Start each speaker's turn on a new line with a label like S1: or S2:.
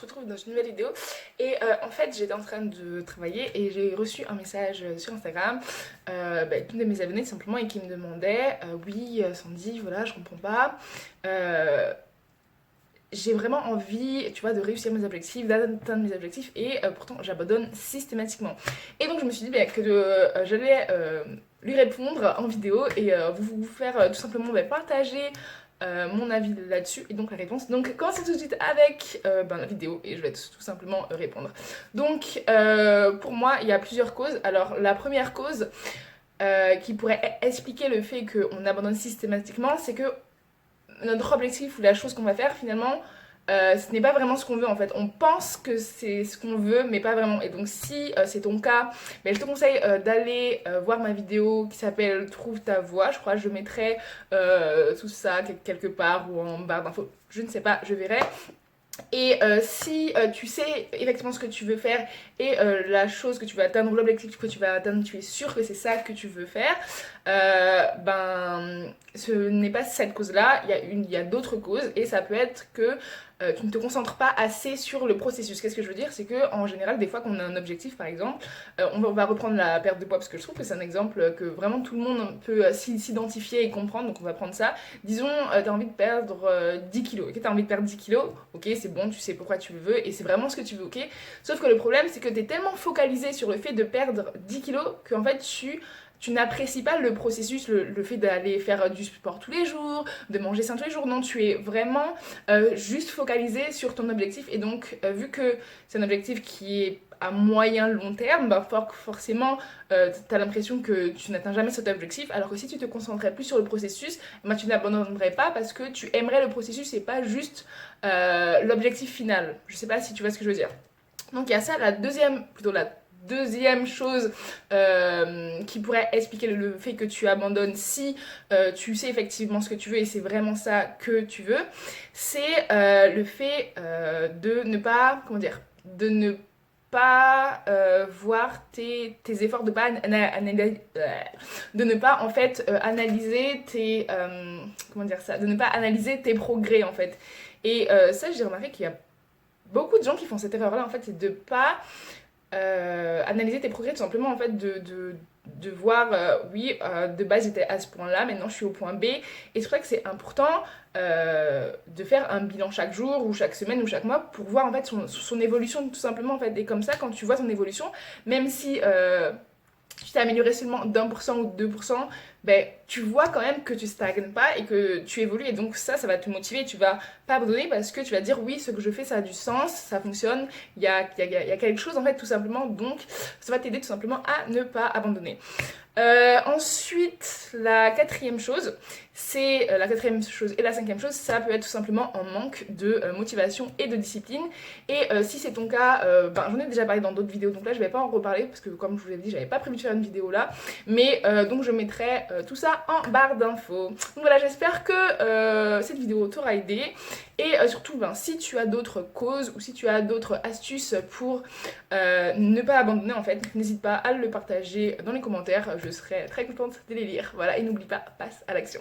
S1: retrouve dans une nouvelle vidéo. Et en fait, j'étais en train de travailler et j'ai reçu un message sur Instagram d'une de mes abonnées tout simplement et qui me demandait oui, Sandy, voilà, je comprends pas. J'ai vraiment envie, tu vois, de réussir mes objectifs, d'atteindre mes objectifs et pourtant j'abandonne systématiquement. Et donc je me suis dit que j'allais lui répondre en vidéo et vous faire tout simplement partager mon avis là-dessus et donc la réponse. Donc commencez tout de suite avec la vidéo et je vais tout simplement répondre. Donc pour moi il y a plusieurs causes. Alors la première cause qui pourrait expliquer le fait qu'on abandonne systématiquement, c'est que notre objectif ou la chose qu'on va faire finalement ce n'est pas vraiment ce qu'on veut en fait. On pense que c'est ce qu'on veut mais pas vraiment. Et donc si c'est ton cas, je te conseille d'aller voir ma vidéo qui s'appelle Trouve ta voie. Je crois que je mettrai tout ça quelque part ou en barre d'infos. Je ne sais pas, je verrai. Et si tu sais effectivement ce que tu veux faire et la chose que tu veux atteindre ou l'objectif que tu vas atteindre, tu es sûr que c'est ça que tu veux faire, ce n'est pas cette cause-là, il y a d'autres causes et ça peut être que tu ne te concentres pas assez sur le processus. Qu'est-ce que je veux dire? C'est que en général, des fois qu'on a un objectif par exemple, on va reprendre la perte de poids parce que je trouve que c'est un exemple que vraiment tout le monde peut s'identifier et comprendre, donc on va prendre ça. Disons, tu as envie de perdre 10 kilos, ok, tu as envie de perdre 10 kilos, ok, c'est bon, tu sais pourquoi tu le veux et c'est vraiment ce que tu veux, ok. Sauf que le problème, c'est que tu es tellement focalisé sur le fait de perdre 10 kilos qu'en fait, tu n'apprécies pas le processus, le fait d'aller faire du sport tous les jours, de manger sain tous les jours. Non, tu es vraiment juste focalisé sur ton objectif. Et donc, vu que c'est un objectif qui est à moyen long terme, forcément, tu as l'impression que tu n'atteins jamais cet objectif. Alors que si tu te concentrais plus sur le processus, tu n'abandonnerais pas parce que tu aimerais le processus et pas juste l'objectif final. Je sais pas si tu vois ce que je veux dire. Donc, il y a ça, la deuxième chose qui pourrait expliquer le fait que tu abandonnes si tu sais effectivement ce que tu veux et c'est vraiment ça que tu veux, c'est le fait de ne pas, comment dire, de ne pas voir tes efforts, de ne pas en fait analyser comment dire ça, de ne pas analyser tes progrès en fait. Et ça j'ai remarqué qu'il y a beaucoup de gens qui font cette erreur là en fait, c'est de pas analyser tes progrès tout simplement en fait de voir oui de base j'étais à ce point là, maintenant je suis au point B et c'est pour ça que c'est important de faire un bilan chaque jour ou chaque semaine ou chaque mois pour voir en fait son évolution tout simplement en fait. Et comme ça quand tu vois ton évolution, même si tu t'es amélioré seulement d'1% ou de 2%, tu vois quand même que tu stagnes pas et que tu évolues. Et donc ça va te motiver et tu vas pas abandonner parce que tu vas dire oui, ce que je fais, ça a du sens, ça fonctionne, il y a quelque chose en fait tout simplement. Donc ça va t'aider tout simplement à ne pas abandonner. Ensuite, la quatrième chose et la cinquième chose, ça peut être tout simplement un manque de motivation et de discipline. Et si c'est ton cas, j'en ai déjà parlé dans d'autres vidéos, donc là je vais pas en reparler parce que comme je vous l'ai dit, j'avais pas prévu de faire une vidéo là, mais donc je mettrai tout ça en barre d'infos. Donc voilà, j'espère que cette vidéo t'aura aidé et surtout si tu as d'autres causes ou si tu as d'autres astuces pour ne pas abandonner en fait, n'hésite pas à le partager dans les commentaires, je serai très contente de les lire. Voilà, et n'oublie pas, passe à l'action.